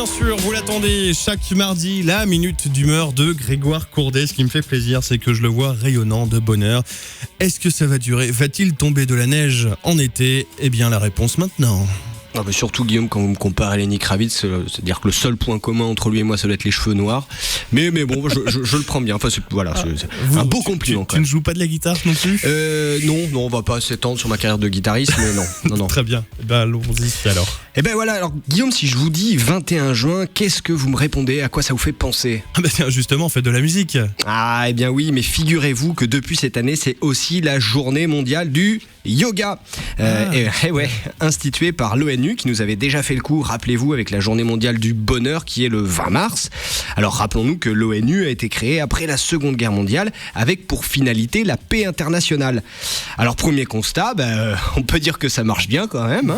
bien sûr, vous l'attendez chaque mardi, la minute d'humeur de Grégoire Courdet. Ce qui me fait plaisir, c'est que je le vois rayonnant de bonheur. Est-ce que ça va durer ? Va-t-il tomber de la neige en été ? Eh bien, la réponse maintenant. Ah bah surtout Guillaume, quand vous me comparez à Lenny Kravitz, c'est-à-dire que le seul point commun entre lui et moi, ça doit être les cheveux noirs. Mais bon, je le prends bien. Enfin, c'est un beau compliment. Tu ne joues pas de la guitare non plus ? Non, on va pas s'étendre sur ma carrière de guitariste, mais non. Très bien. Allons-y alors. Et ben voilà. Alors Guillaume, si je vous dis 21 juin, qu'est-ce que vous me répondez ? À quoi ça vous fait penser ? Ah bah tiens, justement, on fait de la musique. Ah, eh bien oui, mais figurez-vous que depuis cette année, c'est aussi la journée mondiale du yoga. Instituée par l'ONU, qui nous avait déjà fait le coup, rappelez-vous, avec la journée mondiale du bonheur qui est le 20 mars. Alors rappelons-nous que l'ONU a été créée après la Seconde Guerre mondiale avec pour finalité la paix internationale. Alors premier constat, on peut dire que ça marche bien quand même.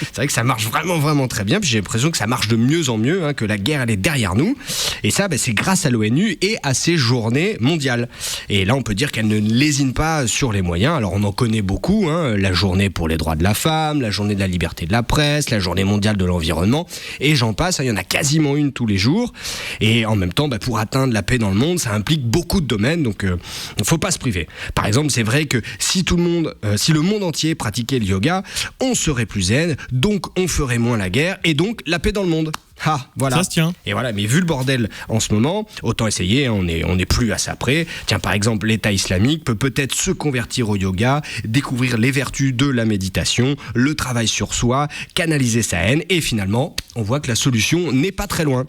C'est vrai que ça marche vraiment très bien, puis j'ai l'impression que ça marche de mieux en mieux, que la guerre elle est derrière nous. Et ça, c'est grâce à l'ONU et à ces journées mondiales. Et là on peut dire qu'elle ne lésine pas sur les moyens. Alors on en connaît beaucoup, la journée pour les droits de la femme, la journée de la liberté de la presse, la journée mondiale de l'environnement, et j'en passe, il y en a quasiment une tous les jours. Et en même temps, pour atteindre la paix dans le monde, ça implique beaucoup de domaines, donc il ne faut pas se priver. Par exemple, c'est vrai que si le monde entier pratiquait le yoga, on serait plus zen, donc on ferait moins la guerre, et donc la paix dans le monde. Ah, voilà. Ça se tient. Et voilà, mais vu le bordel en ce moment, autant essayer, on est plus à ça près. Tiens, par exemple, l'État islamique peut-être se convertir au yoga, découvrir les vertus de la méditation, le travail sur soi, canaliser sa haine, et finalement, on voit que la solution n'est pas très loin.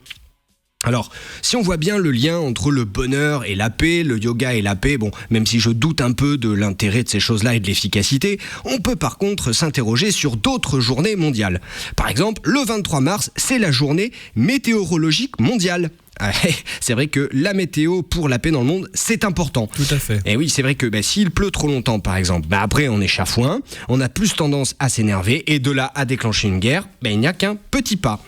Alors, si on voit bien le lien entre le bonheur et la paix, le yoga et la paix, même si je doute un peu de l'intérêt de ces choses-là et de l'efficacité, on peut par contre s'interroger sur d'autres journées mondiales. Par exemple, le 23 mars, c'est la journée météorologique mondiale. C'est vrai que la météo pour la paix dans le monde, c'est important. Tout à fait. Et oui, c'est vrai que s'il pleut trop longtemps, par exemple, après on est chafouin, on a plus tendance à s'énerver, et de là à déclencher une guerre, il n'y a qu'un petit pas.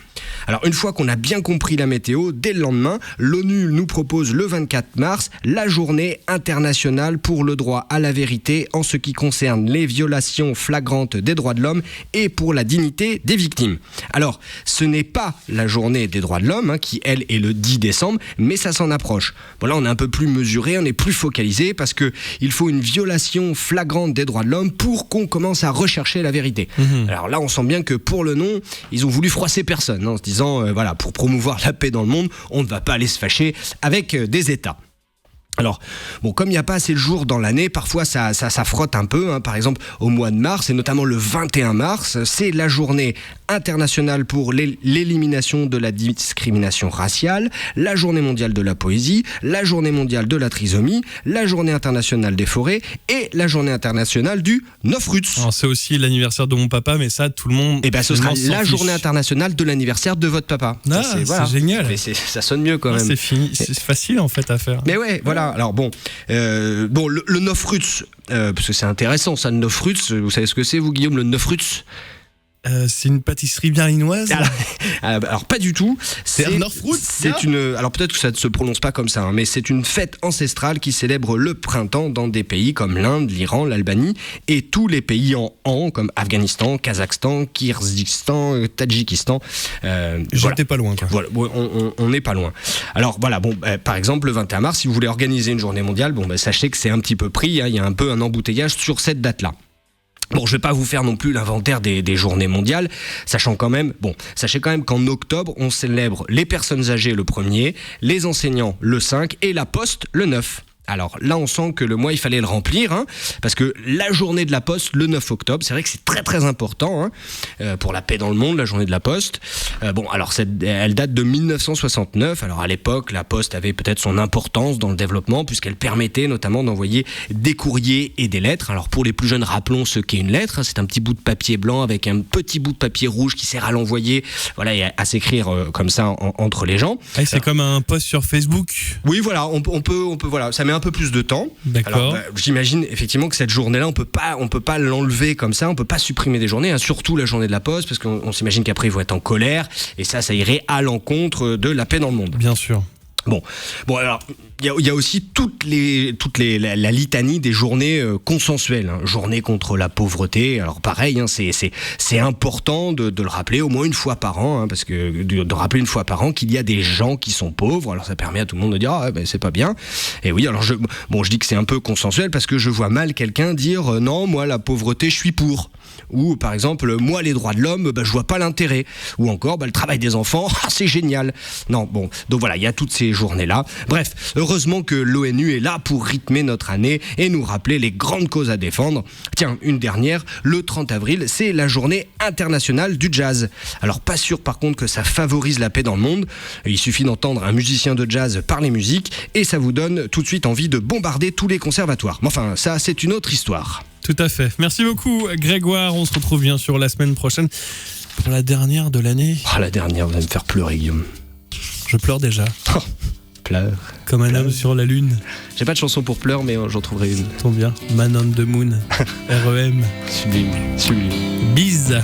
Alors une fois qu'on a bien compris la météo, dès le lendemain, l'ONU nous propose le 24 mars la journée internationale pour le droit à la vérité en ce qui concerne les violations flagrantes des droits de l'homme et pour la dignité des victimes. Alors ce n'est pas la journée des droits de l'homme qui elle est le 10 décembre, mais ça s'en approche. Bon là on est un peu plus mesuré, on est plus focalisé parce que il faut une violation flagrante des droits de l'homme pour qu'on commence à rechercher la vérité. Alors là on sent bien que pour le nom, ils ont voulu froisser personne, en se disant pour promouvoir la paix dans le monde, on ne va pas aller se fâcher avec des États. Alors, comme il n'y a pas assez de jours dans l'année, parfois ça frotte un peu. Par exemple, au mois de mars, et notamment le 21 mars, c'est la journée internationale pour l'élimination de la discrimination raciale, la journée mondiale de la poésie, la journée mondiale de la trisomie, la journée internationale des forêts et la journée internationale du Nofruts. Alors, c'est aussi l'anniversaire de mon papa, mais ça, tout le monde... ce sera la journée internationale de l'anniversaire de votre papa. C'est génial. Mais ça sonne mieux quand même. C'est fini, c'est facile en fait à faire. Mais ouais, voilà. Alors le Nofruts, parce que c'est intéressant ça, le Nofruts, vous savez ce que c'est vous Guillaume, le Nofruts ? C'est une pâtisserie berlinoise. Alors pas du tout. Alors peut-être que ça ne se prononce pas comme ça, mais c'est une fête ancestrale qui célèbre le printemps dans des pays comme l'Inde, l'Iran, l'Albanie et tous les pays en comme Afghanistan, Kazakhstan, Kyrgyzstan, Tadjikistan. J'étais pas loin. Voilà, on n'est pas loin. Alors voilà, par exemple le 21 mars, si vous voulez organiser une journée mondiale, sachez que c'est un petit peu pris. Il y a un peu un embouteillage sur cette date-là. Je vais pas vous faire non plus l'inventaire des journées mondiales, sachez quand même qu'en octobre, on célèbre les personnes âgées le 1er, les enseignants le 5 et la poste le 9. Alors là, on sent que le mois, il fallait le remplir, parce que la journée de la Poste, le 9 octobre, c'est vrai que c'est très très important pour la paix dans le monde, la journée de la Poste. Elle date de 1969. Alors à l'époque, la Poste avait peut-être son importance dans le développement, puisqu'elle permettait notamment d'envoyer des courriers et des lettres. Alors pour les plus jeunes, rappelons ce qu'est une lettre. C'est un petit bout de papier blanc avec un petit bout de papier rouge qui sert à l'envoyer, et à s'écrire comme ça entre les gens. C'est comme un post sur Facebook. Oui, voilà, on peut, voilà, ça met un peu plus de temps. D'accord. Alors, j'imagine effectivement que cette journée-là, on peut pas l'enlever comme ça, on peut pas supprimer des journées, surtout la journée de la Poste, parce qu'on s'imagine qu'après ils vont être en colère, et ça irait à l'encontre de la paix dans le monde. Bien sûr. Bon, alors il y a aussi la litanie des journées consensuelles, hein. Journée contre la pauvreté. Alors pareil, hein, c'est important de le rappeler au moins une fois par an, hein, parce que de rappeler une fois par an qu'il y a des gens qui sont pauvres. Alors ça permet à tout le monde de dire c'est pas bien. Et oui, alors je dis que c'est un peu consensuel parce que je vois mal quelqu'un dire non, moi la pauvreté je suis pour. Ou par exemple, moi les droits de l'homme, je vois pas l'intérêt. Ou encore, le travail des enfants, c'est génial. Non, donc voilà, il y a toutes ces journées-là. Bref, heureusement que l'ONU est là pour rythmer notre année et nous rappeler les grandes causes à défendre. Tiens, une dernière, le 30 avril, c'est la journée internationale du jazz. Alors pas sûr par contre que ça favorise la paix dans le monde. Il suffit d'entendre un musicien de jazz parler musique et ça vous donne tout de suite envie de bombarder tous les conservatoires. Mais enfin, ça c'est une autre histoire. Tout à fait. Merci beaucoup Grégoire. On se retrouve bien sûr la semaine prochaine pour la dernière de l'année. La dernière, vous allez me faire pleurer, Guillaume. Je pleure déjà. Pleure. Comme un homme sur la lune. J'ai pas de chanson pour pleurer, mais j'en trouverai une. Tombe bien. Man on the Moon. REM. Sublime. Bise.